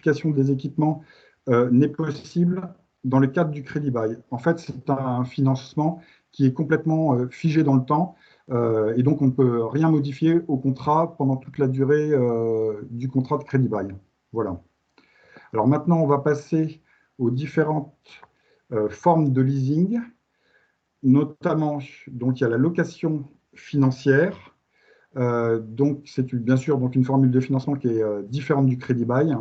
modification des équipements n'est possible dans le cadre du crédit bail. En fait, c'est un financement qui est complètement figé dans le temps et donc on ne peut rien modifier au contrat pendant toute la durée du contrat de crédit bail. Voilà. Alors maintenant, on va passer aux différentes formes de leasing, notamment, donc, il y a la location financière. Donc, c'est bien sûr donc, une formule de financement qui est différente du crédit bail.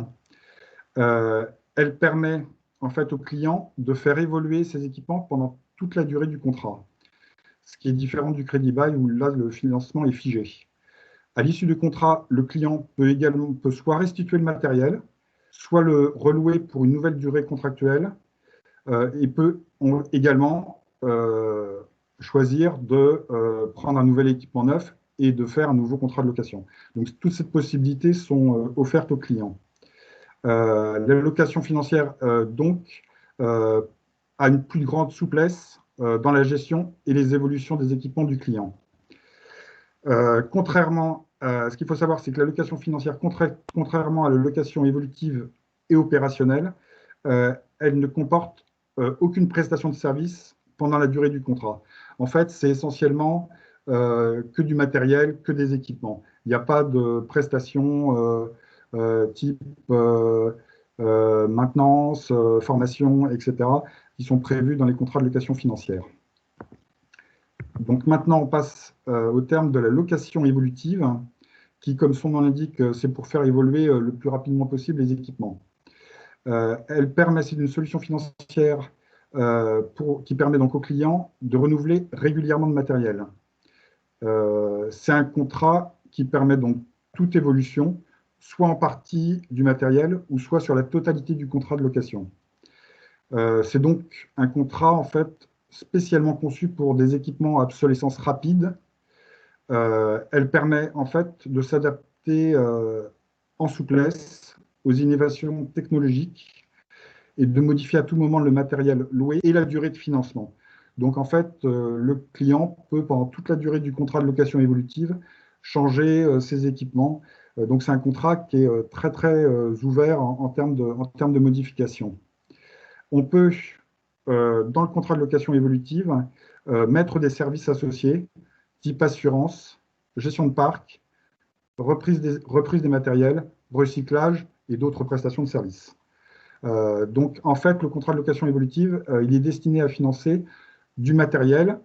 Elle permet en fait au client de faire évoluer ses équipements pendant toute la durée du contrat, ce qui est différent du crédit bail où là, le financement est figé. À l'issue du contrat, le client peut soit restituer le matériel, soit le relouer pour une nouvelle durée contractuelle, et peut également choisir de prendre un nouvel équipement neuf et de faire un nouveau contrat de location. Donc, toutes ces possibilités sont offertes aux clients. La location financière, donc, a une plus grande souplesse dans la gestion et les évolutions des équipements du client. Ce qu'il faut savoir, c'est que la location financière, contrairement à la location évolutive et opérationnelle, elle ne comporte aucune prestation de service pendant la durée du contrat. En fait, c'est essentiellement que du matériel, que des équipements. Il n'y a pas de prestations type maintenance, formation, etc., qui sont prévues dans les contrats de location financière. Donc maintenant, on passe au terme de la location évolutive, qui, comme son nom l'indique, c'est pour faire évoluer le plus rapidement possible les équipements. C'est une solution financière qui permet donc au client de renouveler régulièrement le matériel. C'est un contrat qui permet donc toute évolution, soit en partie du matériel, ou soit sur la totalité du contrat de location. C'est donc un contrat, en fait, spécialement conçu pour des équipements à obsolescence rapide. Elle permet, en fait, de s'adapter en souplesse aux innovations technologiques et de modifier à tout moment le matériel loué et la durée de financement. Donc, en fait, le client peut, pendant toute la durée du contrat de location évolutive, changer ses équipements. Donc, c'est un contrat qui est très, très ouvert en termes de modification. On peut, dans le contrat de location évolutive, mettre des services associés, type assurance, gestion de parc, reprise des matériels, recyclage et d'autres prestations de services. Donc, en fait, le contrat de location évolutive, il est destiné à financer du matériel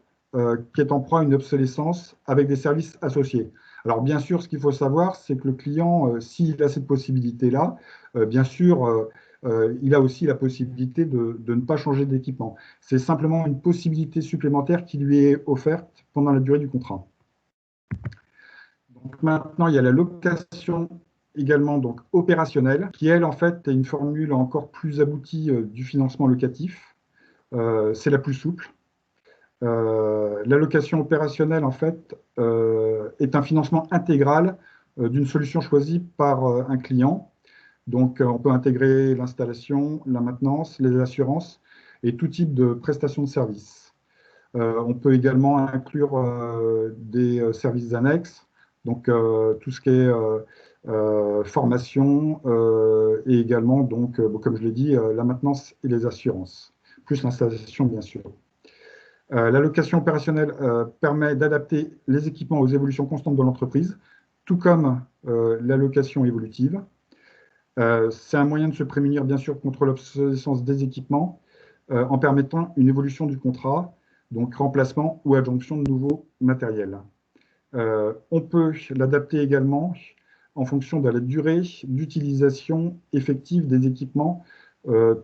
qui est en proie à une obsolescence avec des services associés. Alors, bien sûr, ce qu'il faut savoir, c'est que le client, s'il a cette possibilité-là, bien sûr, il a aussi la possibilité de ne pas changer d'équipement. C'est simplement une possibilité supplémentaire qui lui est offerte pendant la durée du contrat. Donc, maintenant, il y a la location également donc opérationnelle, qui, elle, en fait, est une formule encore plus aboutie du financement locatif. C'est la plus souple. La location opérationnelle, en fait, est un financement intégral d'une solution choisie par un client. Donc, on peut intégrer l'installation, la maintenance, les assurances et tout type de prestations de services. On peut également inclure des services annexes, donc tout ce qui est formation et également, donc, comme je l'ai dit, la maintenance et les assurances, plus l'installation, bien sûr. La location opérationnelle permet d'adapter les équipements aux évolutions constantes de l'entreprise, tout comme la location évolutive. C'est un moyen de se prémunir, bien sûr, contre l'obsolescence des équipements en permettant une évolution du contrat, donc remplacement ou adjonction de nouveaux matériels. On peut l'adapter également en fonction de la durée d'utilisation effective des équipements,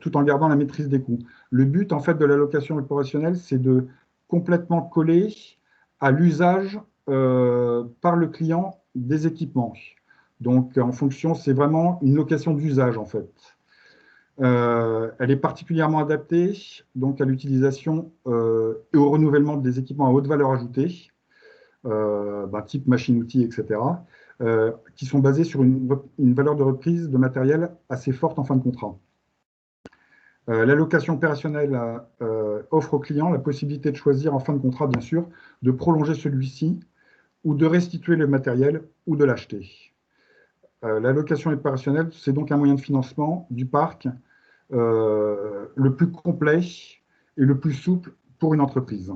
tout en gardant la maîtrise des coûts. Le but, en fait, de la location opérationnelle, c'est de complètement coller à l'usage par le client des équipements. Donc, en fonction, c'est vraiment une location d'usage, en fait. Elle est particulièrement adaptée donc, à l'utilisation et au renouvellement des équipements à haute valeur ajoutée, type machine-outil, etc., qui sont basés sur une valeur de reprise de matériel assez forte en fin de contrat. La location opérationnelle offre au client la possibilité de choisir en fin de contrat, bien sûr, de prolonger celui-ci ou de restituer le matériel ou de l'acheter. La location opérationnelle, c'est donc un moyen de financement du parc le plus complet et le plus souple pour une entreprise.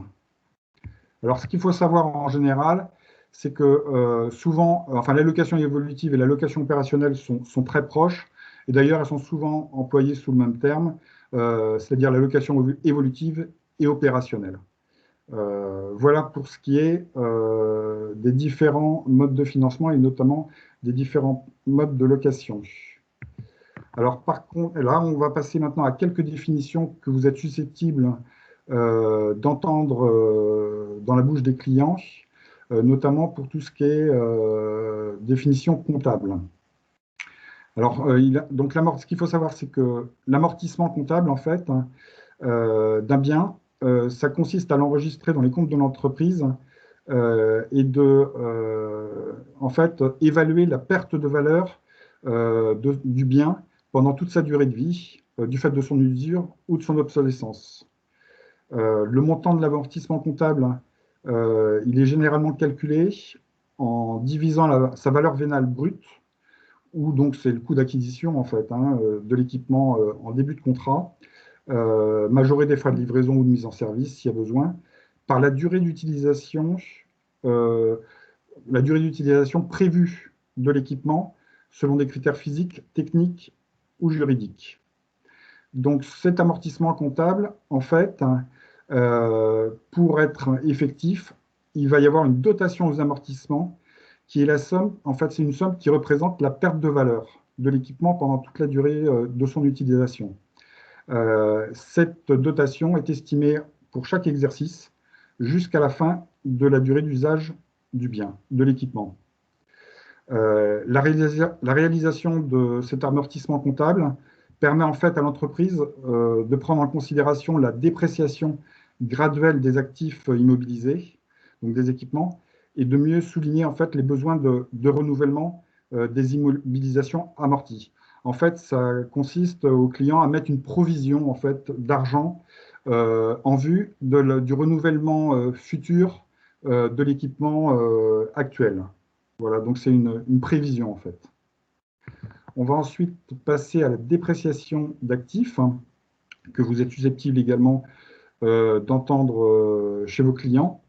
Alors, ce qu'il faut savoir en général, c'est que souvent, enfin, la location évolutive et la location opérationnelle sont très proches, et d'ailleurs, elles sont souvent employées sous le même terme, c'est-à-dire la location évolutive et opérationnelle. Voilà pour ce qui est des différents modes de financement et notamment des différents modes de location. Alors, par contre, là, on va passer maintenant à quelques définitions que vous êtes susceptibles d'entendre dans la bouche des clients, notamment pour tout ce qui est définition comptable. Alors, donc, ce qu'il faut savoir, c'est que l'amortissement comptable, en fait, d'un bien, ça consiste à l'enregistrer dans les comptes de l'entreprise et en fait, évaluer la perte de valeur du bien pendant toute sa durée de vie, du fait de son usure ou de son obsolescence. Le montant de l'amortissement comptable, il est généralement calculé en divisant sa valeur vénale brute, ou donc c'est le coût d'acquisition en fait, de l'équipement en début de contrat, majoré des frais de livraison ou de mise en service s'il y a besoin, par euh, la durée d'utilisation prévue de l'équipement selon des critères physiques, techniques ou juridiques. Donc cet amortissement comptable, en fait, pour être effectif, il va y avoir une dotation aux amortissements qui est la somme, en fait, c'est une somme qui représente la perte de valeur de l'équipement pendant toute la durée de son utilisation. Cette dotation est estimée pour chaque exercice jusqu'à la fin de la durée d'usage du bien, de l'équipement. La réalisation de cet amortissement comptable permet en fait à l'entreprise de prendre en considération la dépréciation graduelle des actifs immobilisés, donc des équipements, et de mieux souligner en fait les besoins de renouvellement des immobilisations amorties. En fait, ça consiste au client à mettre une provision en fait d'argent en vue du renouvellement futur de l'équipement actuel. Voilà, donc c'est une prévision en fait. On va ensuite passer à la dépréciation d'actifs, que vous êtes susceptible également d'entendre chez vos clients.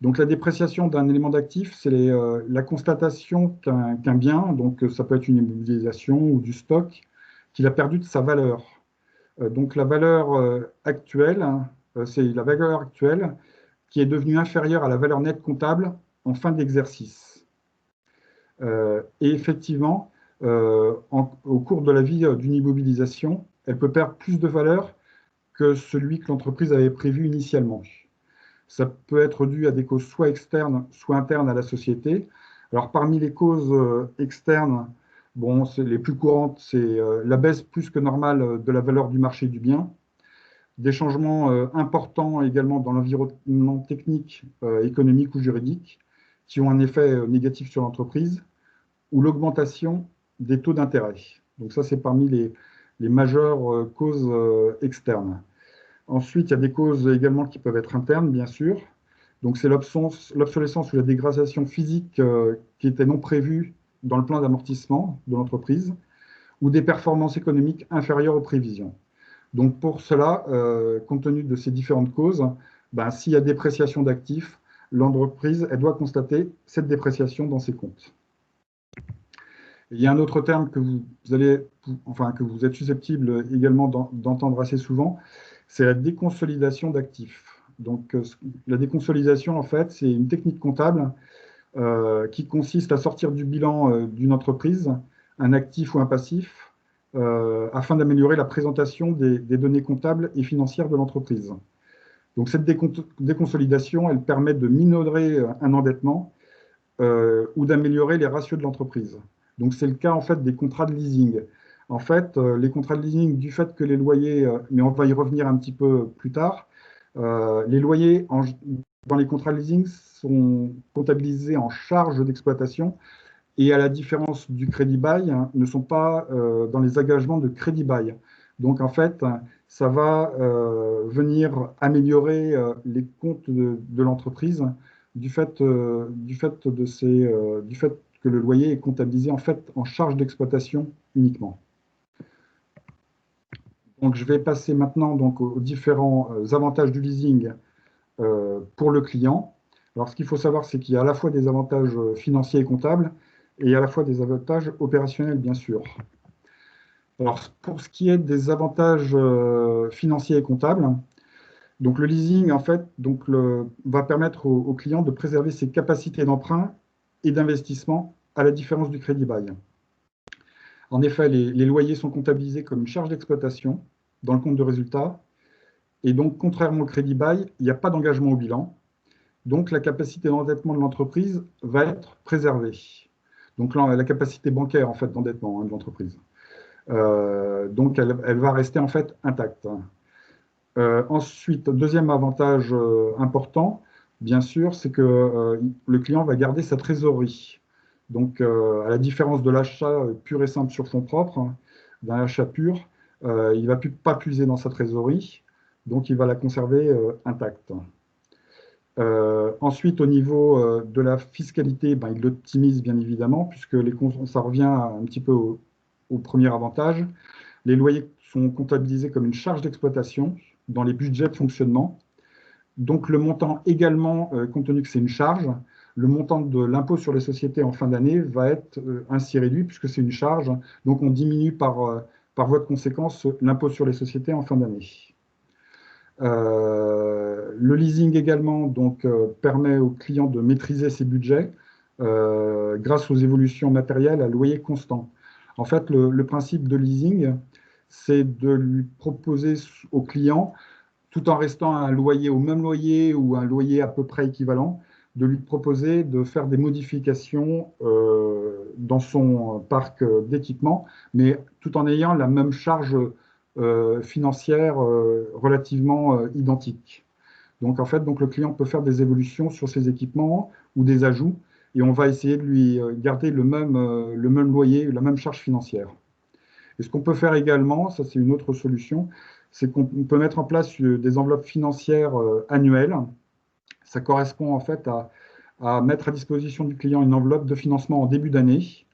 Donc la dépréciation d'un élément d'actif, c'est la constatation qu'un bien, donc ça peut être une immobilisation ou du stock, qu'il a perdu de sa valeur. Donc la valeur actuelle, c'est la valeur actuelle qui est devenue inférieure à la valeur nette comptable en fin d'exercice. Et effectivement, au cours de la vie d'une immobilisation, elle peut perdre plus de valeur que celui que l'entreprise avait prévu initialement. Ça peut être dû à des causes soit externes, soit internes à la société. Alors, parmi les causes externes, bon, les plus courantes, c'est la baisse plus que normale de la valeur du marché du bien, des changements importants également dans l'environnement technique, économique ou juridique, qui ont un effet négatif sur l'entreprise, ou l'augmentation des taux d'intérêt. Donc ça, c'est parmi les majeures causes externes. Ensuite, il y a des causes également qui peuvent être internes, bien sûr. Donc c'est l'obsolescence ou la dégradation physique qui était non prévue dans le plan d'amortissement de l'entreprise, ou des performances économiques inférieures aux prévisions. Donc pour cela, compte tenu de ces différentes causes, ben, s'il y a dépréciation d'actifs, l'entreprise elle doit constater cette dépréciation dans ses comptes. Il y a un autre terme que que vous êtes susceptible également d'entendre assez souvent, c'est la déconsolidation d'actifs. Donc, la déconsolidation, en fait, c'est une technique comptable qui consiste à sortir du bilan d'une entreprise un actif ou un passif afin d'améliorer la présentation des données comptables et financières de l'entreprise. Donc, cette déconsolidation, elle permet de minorer un endettement ou d'améliorer les ratios de l'entreprise. Donc, c'est le cas en fait des contrats de leasing. En fait, les contrats de leasing, du fait que les loyers, mais on va y revenir un petit peu plus tard, les loyers dans les contrats de leasing sont comptabilisés en charges d'exploitation et à la différence du crédit bail, ne sont pas dans les engagements de crédit bail. Donc, en fait, ça va venir améliorer les comptes de l'entreprise du fait que le loyer est comptabilisé en fait en charge d'exploitation uniquement. Donc, je vais passer maintenant donc, aux différents avantages du leasing pour le client. Alors, ce qu'il faut savoir, c'est qu'il y a à la fois des avantages financiers et comptables et à la fois des avantages opérationnels, bien sûr. Alors, pour ce qui est des avantages financiers et comptables, donc le leasing, en fait, va permettre au client de préserver ses capacités d'emprunt et d'investissement à la différence du crédit bail. En effet, les loyers sont comptabilisés comme une charge d'exploitation dans le compte de résultat. Et donc, contrairement au crédit bail, il n'y a pas d'engagement au bilan. Donc, la capacité d'endettement de l'entreprise va être préservée. Donc, là, la capacité bancaire, en fait, d'endettement de l'entreprise. Donc, elle va rester, en fait, intacte. Ensuite, deuxième avantage important, bien sûr, c'est que le client va garder sa trésorerie. Donc, à la différence de l'achat pur et simple sur fonds propres, d'un achat pur, il ne va pas puiser dans sa trésorerie, donc il va la conserver intacte. Ensuite, au niveau de la fiscalité, il l'optimise bien évidemment, puisque ça revient un petit peu au premier avantage. Les loyers sont comptabilisés comme une charge d'exploitation dans les budgets de fonctionnement. Donc le montant également, compte tenu que c'est une charge, le montant de l'impôt sur les sociétés en fin d'année va être ainsi réduit puisque c'est une charge. Donc on diminue par voie de conséquence l'impôt sur les sociétés en fin d'année. Le leasing également permet aux clients de maîtriser ses budgets grâce aux évolutions matérielles à loyer constant. En fait, le principe de leasing, c'est de lui proposer au client, tout en restant à un loyer au même loyer ou un loyer à peu près équivalent, de lui proposer de faire des modifications dans son parc d'équipement, mais tout en ayant la même charge financière relativement identique. Donc en fait, le client peut faire des évolutions sur ses équipements ou des ajouts, et on va essayer de lui garder le même loyer, la même charge financière. Et ce qu'on peut faire également, ça c'est une autre solution, c'est qu'on peut mettre en place des enveloppes financières annuelles. Ça correspond en fait à mettre à disposition du client une enveloppe de financement en début d'année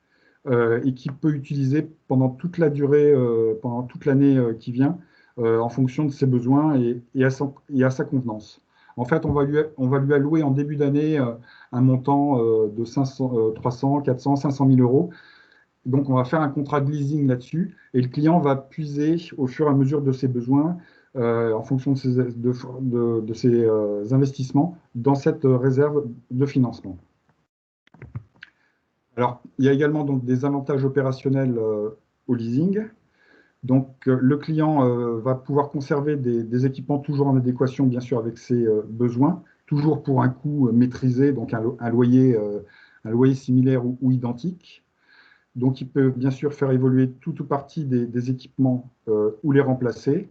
et qu'il peut utiliser pendant toute la durée, pendant toute l'année qui vient, en fonction de ses besoins et à sa convenance. En fait, on va lui allouer en début d'année un montant de 300, 400, 500 000 euros. Donc, on va faire un contrat de leasing là-dessus et le client va puiser au fur et à mesure de ses besoins, en fonction de ses investissements, dans cette réserve de financement. Alors, il y a également des avantages opérationnels au leasing. Donc, le client va pouvoir conserver des équipements toujours en adéquation, bien sûr, avec ses besoins, toujours pour un coût maîtrisé, donc un loyer similaire ou identique. Donc, il peut bien sûr faire évoluer tout ou partie des équipements ou les remplacer.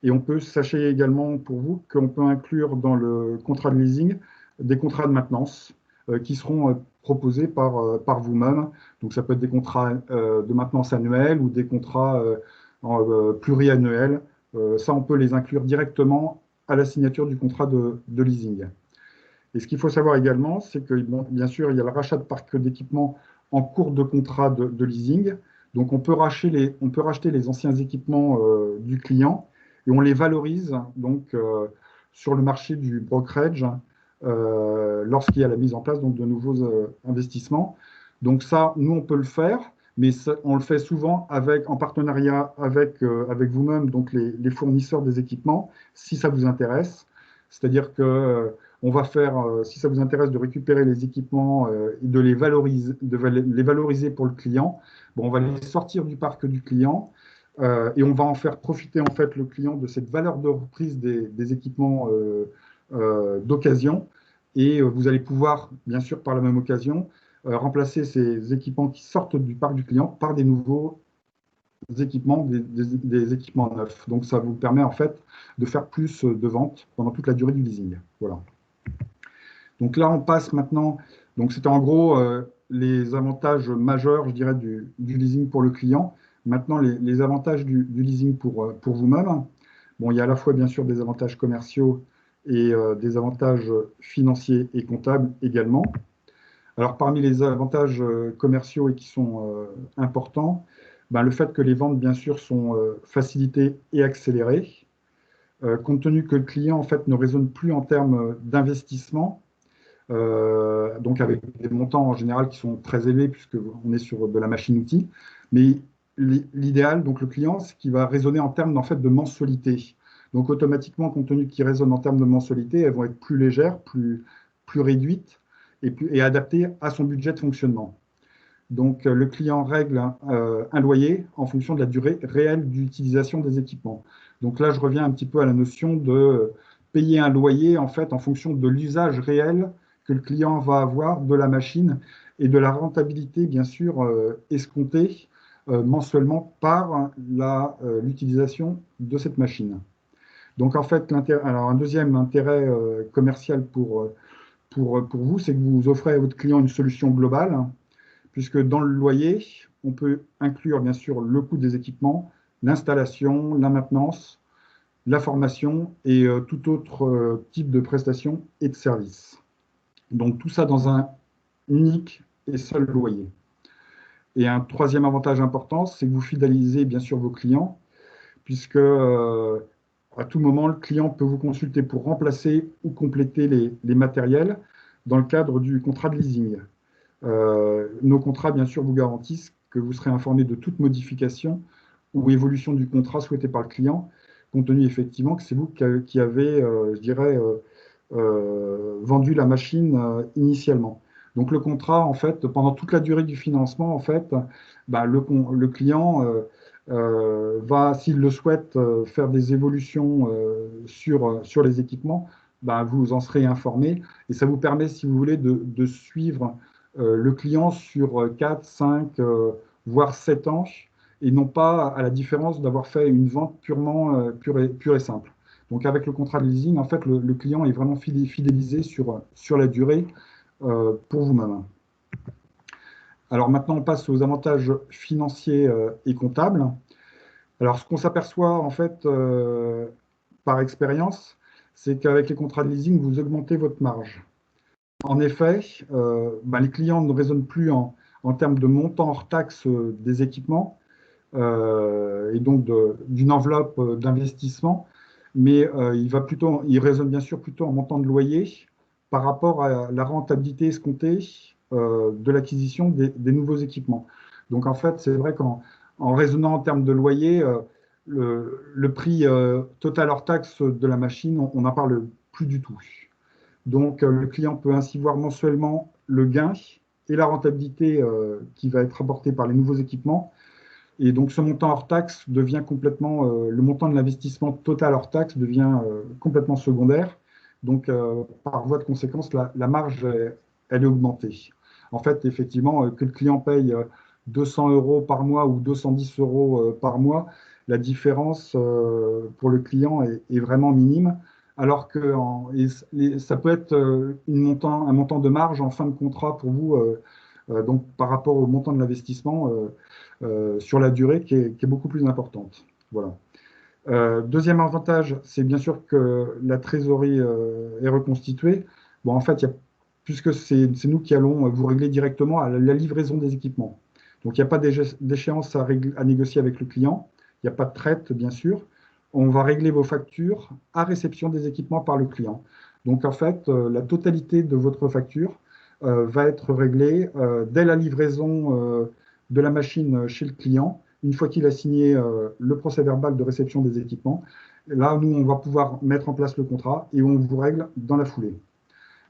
Et on peut, sachez également pour vous qu'on peut inclure dans le contrat de leasing des contrats de maintenance qui seront proposés par vous-même. Donc, ça peut être des contrats de maintenance annuels ou des contrats pluriannuels. Ça, on peut les inclure directement à la signature du contrat de leasing. Et ce qu'il faut savoir également, c'est que, bien sûr, il y a le rachat de parc d'équipements en cours de contrat de leasing. Donc, on peut racheter les anciens équipements du client et on les valorise donc, sur le marché du brokerage lorsqu'il y a la mise en place de nouveaux investissements. Donc ça, nous, on peut le faire, mais on le fait souvent en partenariat avec vous-même, donc les fournisseurs des équipements, si ça vous intéresse. C'est-à-dire que on va faire, si ça vous intéresse, de récupérer les équipements et de les valoriser pour le client. Bon, on va les sortir du parc du client et on va en faire profiter en fait le client de cette valeur de reprise des équipements d'occasion. Et vous allez pouvoir, bien sûr, par la même occasion, remplacer ces équipements qui sortent du parc du client par des nouveaux équipements, des équipements neufs. Donc, ça vous permet en fait de faire plus de ventes pendant toute la durée du leasing. Voilà. Donc là, on passe maintenant. Donc, c'était en gros les avantages majeurs, je dirais, du leasing pour le client. Maintenant, les avantages du leasing pour vous-même. Bon, il y a à la fois, bien sûr, des avantages commerciaux et des avantages financiers et comptables également. Alors, parmi les avantages commerciaux et qui sont importants, ben, le fait que les ventes, bien sûr, sont facilitées et accélérées, compte tenu que le client, en fait, ne raisonne plus en termes d'investissement, donc avec des montants en général qui sont très élevés puisqu'on est sur de la machine-outil. Mais l'idéal, donc le client, c'est qu'il va raisonner en termes en fait, de mensualité. Donc automatiquement, compte tenu qu'il raisonne en termes de mensualité, elles vont être plus légères, plus réduites et adaptées à son budget de fonctionnement. Donc le client règle un loyer en fonction de la durée réelle d'utilisation des équipements. Donc là, je reviens un petit peu à la notion de payer un loyer en fait en fonction de l'usage réel que le client va avoir de la machine et de la rentabilité, bien sûr, escomptée mensuellement par l'utilisation de cette machine. Donc en fait, alors un deuxième intérêt commercial pour vous, c'est que vous offrez à votre client une solution globale, puisque dans le loyer, on peut inclure bien sûr le coût des équipements, l'installation, la maintenance, la formation et tout autre type de prestations et de services. Donc tout ça dans un unique et seul loyer. Et un troisième avantage important, c'est que vous fidélisez bien sûr vos clients, puisque à tout moment, le client peut vous consulter pour remplacer ou compléter les matériels dans le cadre du contrat de leasing. Nos contrats, bien sûr, vous garantissent que vous serez informé de toute modification ou évolution du contrat souhaité par le client, compte tenu effectivement que c'est vous qui avez, je dirais, vendu la machine initialement. Donc le contrat, en fait, pendant toute la durée du financement, en fait, bah, le client va, s'il le souhaite, faire des évolutions sur les équipements, bah, vous en serez informé et ça vous permet, si vous voulez, de suivre le client sur 4, 5, voire 7 ans, et non pas à la différence d'avoir fait une vente pure et simple. Donc avec le contrat de leasing, en fait, le client est vraiment fidélisé sur la durée pour vous-même. Alors maintenant, on passe aux avantages financiers et comptables. Alors ce qu'on s'aperçoit en fait par expérience, c'est qu'avec les contrats de leasing, vous augmentez votre marge. En effet, ben, les clients ne raisonnent plus en termes de montant hors taxe des équipements et donc d'une enveloppe d'investissement, mais il raisonne bien sûr plutôt en montant de loyer par rapport à la rentabilité escomptée de l'acquisition des nouveaux équipements. Donc en fait, c'est vrai qu'en raisonnant en termes de loyer, le prix total hors taxe de la machine, on n'en parle plus du tout. Donc, le client peut ainsi voir mensuellement le gain et la rentabilité qui va être apportée par les nouveaux équipements. Et donc, ce montant hors taxe devient complètement, le montant de l'investissement total hors taxe devient complètement secondaire. Donc, par voie de conséquence, la marge, elle est augmentée. En fait, effectivement, que le client paye 200 euros par mois ou 210 euros par mois, la différence pour le client est vraiment minime. Alors que ça peut être un montant de marge en fin de contrat pour vous, donc par rapport au montant de l'investissement sur la durée qui est beaucoup plus importante. Voilà. Deuxième avantage, c'est bien sûr que la trésorerie est reconstituée. Bon, en fait, puisque c'est nous qui allons vous régler directement à la livraison des équipements. Donc, il n'y a pas d'échéance à négocier avec le client. Il n'y a pas de traite, bien sûr. On va régler vos factures à réception des équipements par le client. Donc, en fait, la totalité de votre facture va être réglée dès la livraison de la machine chez le client, une fois qu'il a signé le procès-verbal de réception des équipements. Là, nous, on va pouvoir mettre en place le contrat et on vous règle dans la foulée.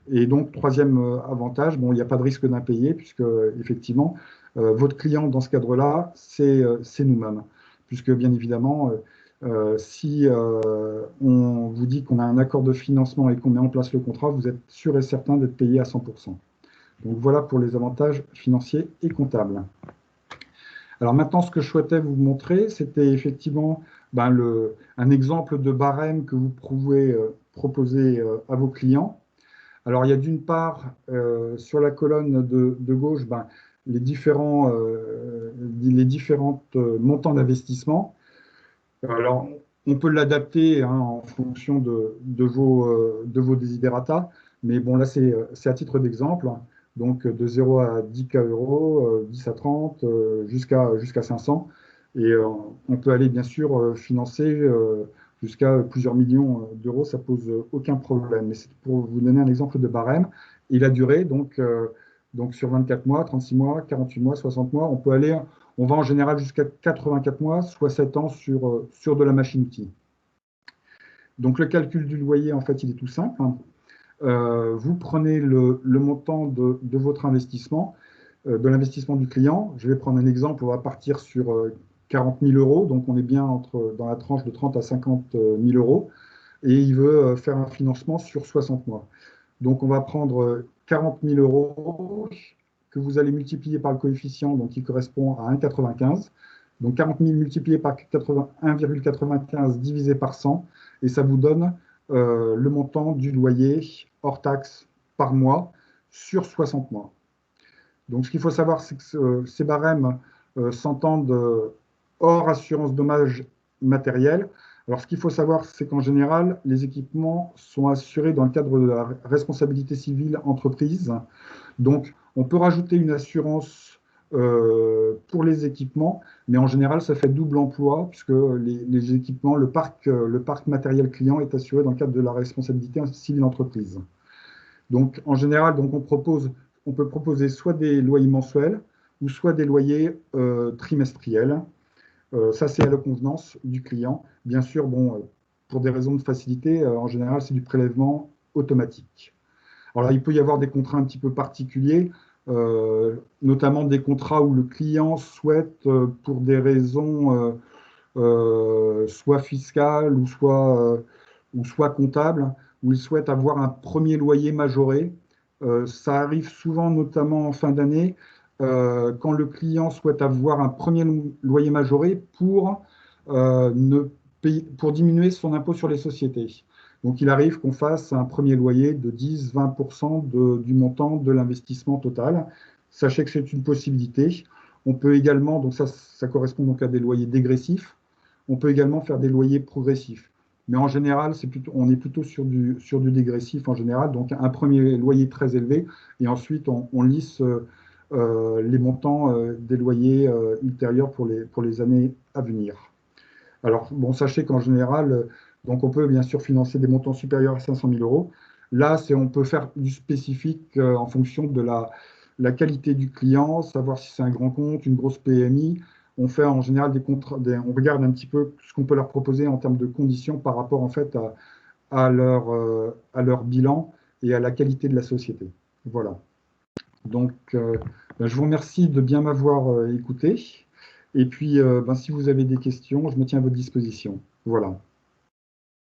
Et donc, troisième avantage, bon, il n'y a pas de risque d'impayé, puisque effectivement, votre client, dans ce cadre-là, c'est nous-mêmes. Puisque, bien évidemment, si on vous dit qu'on a un accord de financement et qu'on met en place le contrat, vous êtes sûr et certain d'être payé à 100%. Donc, voilà pour les avantages financiers et comptables. Alors maintenant, ce que je souhaitais vous montrer, c'était effectivement ben, un exemple de barème que vous pouvez proposer à vos clients. Alors, il y a d'une part, sur la colonne de gauche, ben, les différentes montants d'investissement. Alors, on peut l'adapter hein, en fonction de vos desiderata, mais bon, là, c'est à titre d'exemple. donc de 0 à 10K euros, 10 à 30, jusqu'à 500. Et on peut aller bien sûr financer jusqu'à plusieurs millions d'euros, ça pose aucun problème. Mais c'est pour vous donner un exemple de barème. Et la durée, donc sur 24 mois, 36 mois, 48 mois, 60 mois, on va en général jusqu'à 84 mois, soit 7 ans sur de la machine-outil. Donc le calcul du loyer, en fait, il est tout simple, hein. Vous prenez le montant de votre investissement, de l'investissement du client. Je vais prendre un exemple, on va partir sur 40 000 euros, donc on est bien dans la tranche de 30 à 50 000 euros, et il veut faire un financement sur 60 mois. Donc on va prendre 40 000 euros que vous allez multiplier par le coefficient, donc qui correspond à 1,95. Donc 40 000 multiplié par 1,95 divisé par 100, et ça vous donne le montant du loyer hors taxe par mois sur 60 mois. Donc ce qu'il faut savoir, c'est que ces barèmes s'entendent hors assurance dommage matériel. Alors ce qu'il faut savoir, c'est qu'en général, les équipements sont assurés dans le cadre de la responsabilité civile entreprise. Donc on peut rajouter une assurance pour les équipements, mais en général, ça fait double emploi, puisque les équipements, le parc matériel client est assuré dans le cadre de la responsabilité civile entreprise. Donc, en général, on peut proposer soit des loyers mensuels ou soit des loyers trimestriels. Ça, c'est à la convenance du client. Bien sûr, bon, pour des raisons de facilité, en général, c'est du prélèvement automatique. Alors là, il peut y avoir des contrats un petit peu particuliers, notamment des contrats où le client souhaite, pour des raisons soit fiscales ou soit comptables, où il souhaite avoir un premier loyer majoré. Ça arrive souvent, notamment en fin d'année, quand le client souhaite avoir un premier loyer majoré pour diminuer son impôt sur les sociétés. Donc, il arrive qu'on fasse un premier loyer de 10-20% du montant de l'investissement total. Sachez que c'est une possibilité. On peut également, donc ça correspond donc à des loyers dégressifs. On peut également faire des loyers progressifs. Mais en général, on est plutôt sur du dégressif en général. Donc, un premier loyer très élevé et ensuite, on lisse les montants des loyers ultérieurs pour les années à venir. Alors, bon, sachez qu'en général, donc on peut bien sûr financer des montants supérieurs à 500 000 euros. Là, on peut faire du spécifique en fonction de la qualité du client, savoir si c'est un grand compte, une grosse PMI. On fait en général des contrats, on regarde un petit peu ce qu'on peut leur proposer en termes de conditions par rapport en fait à leur bilan et à la qualité de la société. Voilà. Donc, je vous remercie de bien m'avoir écouté. Et puis, si vous avez des questions, je me tiens à votre disposition. Voilà.